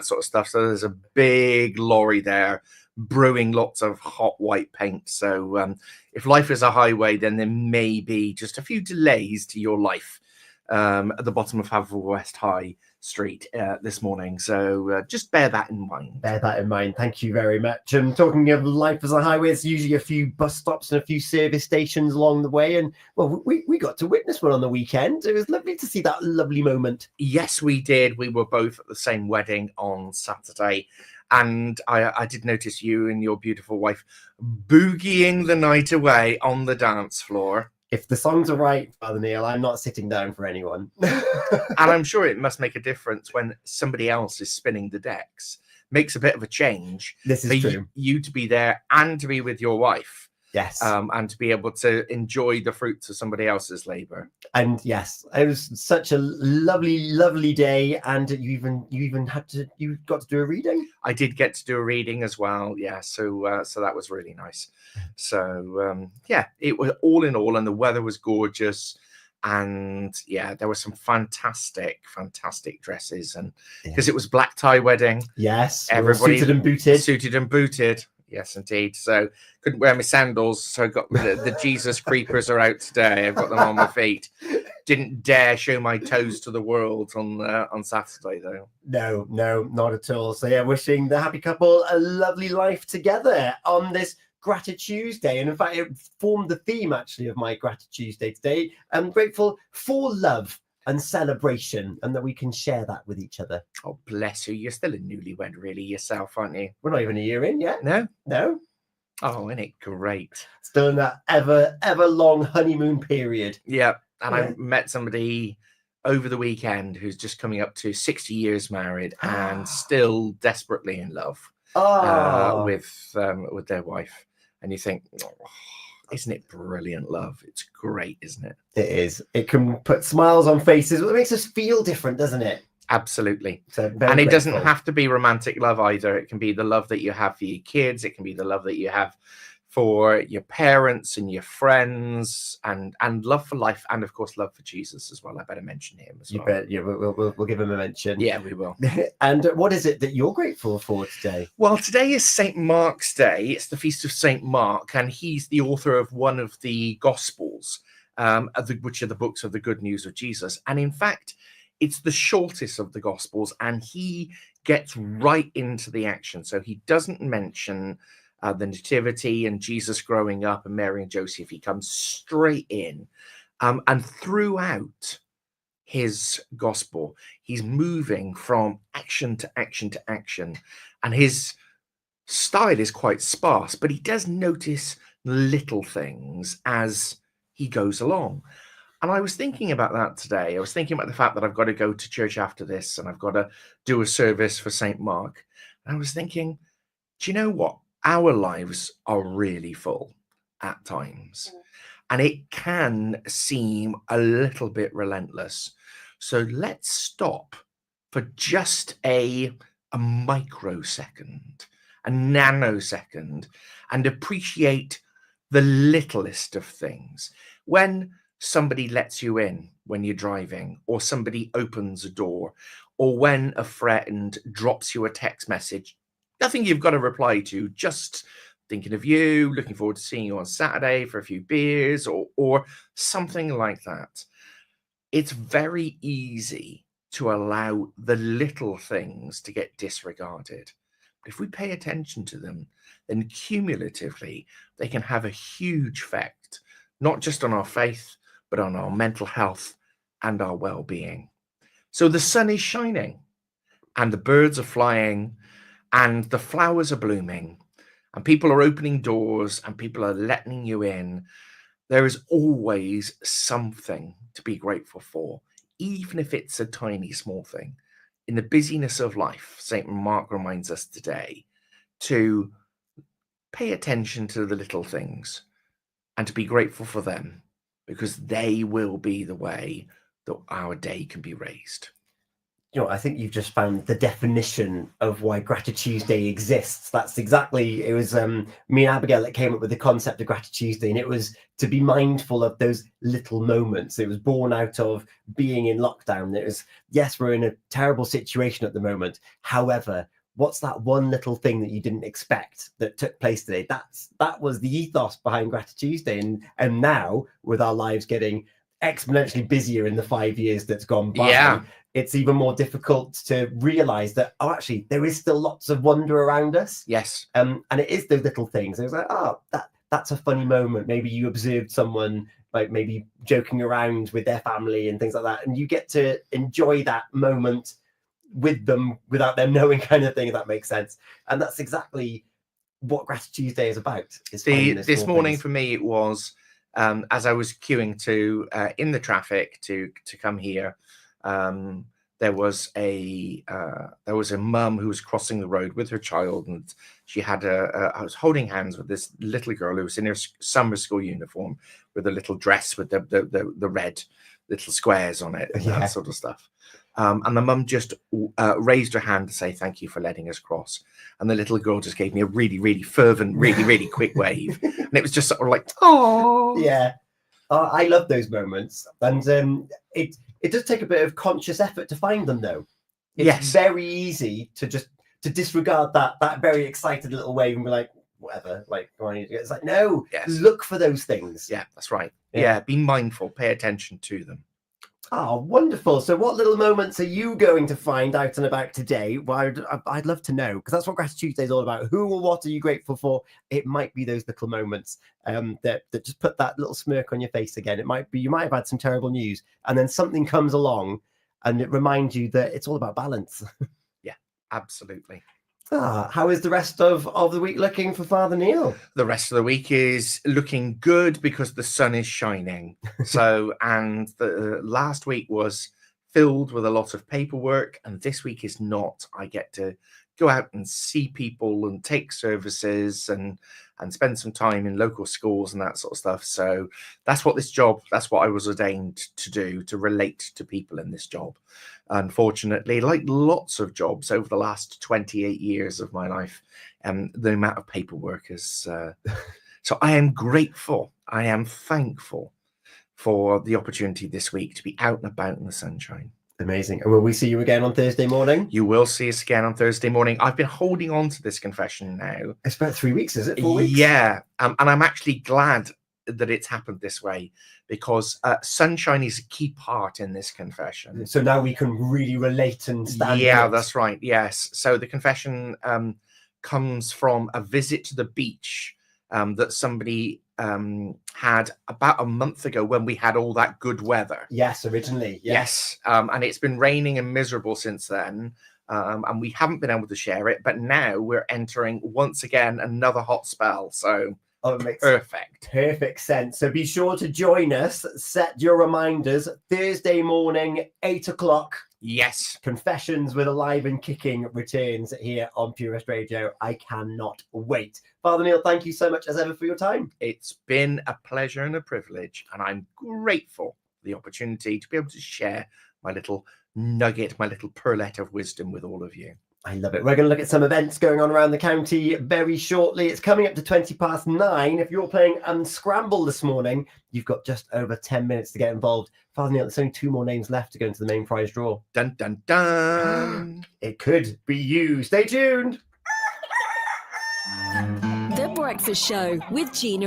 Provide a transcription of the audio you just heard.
that sort of stuff. So there's a big lorry there brewing lots of hot white paint. So if life is a highway, then there may be just a few delays to your life at the bottom of Haverford High Street this morning. So just bear that in mind. Bear that in mind. Thank you very much. And talking of life as a highway, it's usually a few bus stops and a few service stations along the way. And well, we got to witness one on the weekend. It was lovely to see that lovely moment. Yes, we did. We were both at the same wedding on Saturday. And I did notice you and your beautiful wife boogieing the night away on the dance floor. If the songs are right, Father Neil, I'm not sitting down for anyone. And I'm sure it must make a difference when somebody else is spinning the decks. Makes a bit of a change. This is true. You to be there and to be with your wife. Yes. And to be able to enjoy the fruits of somebody else's labor. And yes, it was such a lovely, lovely day. And you got to do a reading. I did get to do a reading as well. Yeah. So that was really nice. So yeah, it was all in all, and the weather was gorgeous. And yeah, there were some fantastic dresses, and because it was black tie wedding. Yes. Everybody suited and booted. Suited and booted. Yes, indeed. So couldn't wear my sandals, so I got the Jesus creepers are out today. I've got them on my feet. Didn't dare show my toes to the world on Saturday, though. No, not at all. So yeah, wishing the happy couple a lovely life together on this Grati-Tuesday. And in fact, it formed the theme actually of my Grati-Tuesday today. I'm grateful for love and celebration, and that we can share that with each other. Oh, bless you. You're still a newlywed, really, yourself, aren't you? We're not even a year in yet. No? Oh, isn't it great? Still in that ever long honeymoon period. Yeah. And I met somebody over the weekend who's just coming up to 60 years married and still desperately in love with their wife. And you think, isn't it brilliant, love? It's great, isn't it? It is. It can put smiles on faces. It makes us feel different, doesn't it? Absolutely. So and it doesn't have to be romantic love either. It can be the love that you have for your kids. It can be the love that you have for your parents and your friends, and love for life, and of course love for Jesus as well. I better mention him as well. You bet. Yeah, we'll give him a mention. Yeah, we will. And what is it that you're grateful for today? Well, today is St. Mark's Day. It's the feast of St. Mark, and he's the author of one of the Gospels, which are the books of the good news of Jesus. And in fact, it's the shortest of the Gospels, and he gets right into the action. So he doesn't mention the nativity and Jesus growing up and Mary and Joseph. He comes straight in. And throughout his gospel, he's moving from action to action to action. And his style is quite sparse, but he does notice little things as he goes along. And I was thinking about that today. I was thinking about the fact that I've got to go to church after this and I've got to do a service for St. Mark. And I was thinking, do you know what? Our lives are really full at times, and it can seem a little bit relentless. So let's stop for just a microsecond, a nanosecond, and appreciate the littlest of things. When somebody lets you in when you're driving, or somebody opens a door, or when a friend drops you a text message, nothing you've got to reply to, just thinking of you, looking forward to seeing you on Saturday for a few beers, or something like that. It's very easy to allow the little things to get disregarded. But if we pay attention to them, then cumulatively, they can have a huge effect, not just on our faith, but on our mental health and our well-being. So the sun is shining, and the birds are flying, and the flowers are blooming, and people are opening doors, and people are letting you in. There is always something to be grateful for, even if it's a tiny, small thing. In the busyness of life, St. Mark reminds us today to pay attention to the little things and to be grateful for them, because they will be the way that our day can be raised. You know, I think you've just found the definition of why Grati-Tuesday exists. That's exactly, it was me and Abigail that came up with the concept of Grati-Tuesday, and it was to be mindful of those little moments. It was born out of being in lockdown. It was, yes, we're in a terrible situation at the moment. However, what's that one little thing that you didn't expect that took place today? That was the ethos behind Grati-Tuesday. And now, with our lives getting exponentially busier in the 5 years that's gone by, Yeah. it's even more difficult to realize that, oh, actually, there is still lots of wonder around us. Yes. And it is those little things. It was like, oh, that's a funny moment. Maybe you observed someone like maybe joking around with their family and things like that, and you get to enjoy that moment with them without them knowing, kind of thing, if that makes sense. And that's exactly what Grati-Tuesday is about. This morning for me, it was as I was queuing to in the traffic to come here. There was a mum who was crossing the road with her child, and she had I was holding hands with this little girl who was in her summer school uniform with a little dress with the red little squares on it and that sort of stuff. And the mum just raised her hand to say thank you for letting us cross, and the little girl just gave me a really, really fervent, really, really quick wave, and it was just sort of like, oh yeah. I love those moments, and it does take a bit of conscious effort to find them, though. It's very easy to just disregard that very excited little wave and be like, whatever, like, it's like, no, look for those things. Yeah, that's right. Yeah, be mindful, pay attention to them. Oh, wonderful. So what little moments are you going to find out and about today? Well, I'd love to know, because that's what Grati-Tuesday is all about. Who or what are you grateful for? It might be those little moments that just put that little smirk on your face again. It might be you might have had some terrible news, and then something comes along and it reminds you that it's all about balance. Yeah, absolutely. How is the rest of the week looking for Father Neil? The rest of the week is looking good because the sun is shining. So, and the last week was filled with a lot of paperwork, and this week is not. I get to go out and see people and take services and spend some time in local schools and that sort of stuff. So that's what that's what I was ordained to do, to relate to people in this job. Unfortunately, like lots of jobs over the last 28 years of my life, the amount of paperwork is so I am grateful, I am thankful for the opportunity this week to be out and about in the sunshine. Amazing. And will we see you again on Thursday morning? You will see us again on Thursday morning. I've been holding on to this confession now. It's about 3 weeks, is it? 4 weeks? Yeah. And I'm actually glad that it's happened this way, because sunshine is a key part in this confession. So now we can really relate and stand. Yeah, that's right. Yes. So the confession comes from a visit to the beach that somebody had about a month ago when we had all that good weather. Yes, originally. Yes. And it's been raining and miserable since then. And we haven't been able to share it, but now we're entering once again another hot spell. So it makes perfect sense. So be sure to join us. Set your reminders. Thursday morning, 8 o'clock. Yes. Confessions with Alive and Kicking returns here on Purist Radio. I cannot wait. Father Neil, thank you so much as ever for your time. It's been a pleasure and a privilege, and I'm grateful for the opportunity to be able to share my little nugget, my little pearlet of wisdom with all of you. I love it. We're going to look at some events going on around the county very shortly. It's coming up to 9:20. If you're playing Unscramble this morning, you've got just over 10 minutes to get involved. Father Neil, there's only 2 more names left to go into the main prize draw. Dun, dun, dun. It could be you. Stay tuned. The Breakfast Show with Gina